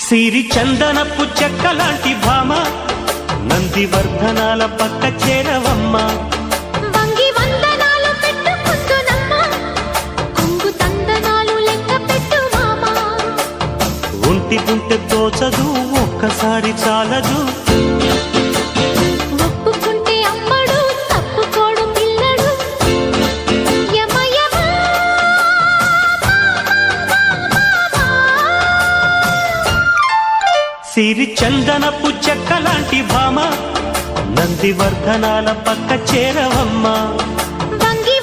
సిరి చందనపు చెక్కలాంటి భామ నందివర్ధనాల పక్క చేరవమ్మ. వంగి వందనాలు పెట్టుకుందునమ్మ కొంగు తందనాలు లెక్క పెట్టు మామ. ఒంటి గుంటె తోచదు ఒక్కసారి చాలదు ఒప్పుకుంటే అమ్మడు తప్పుకోడు పిల్లడు యమ యమ సిరి చందనపు చెక్కలాంటి భామ నందివర్ధనాల పక్క చేరవమ్మ. వంగి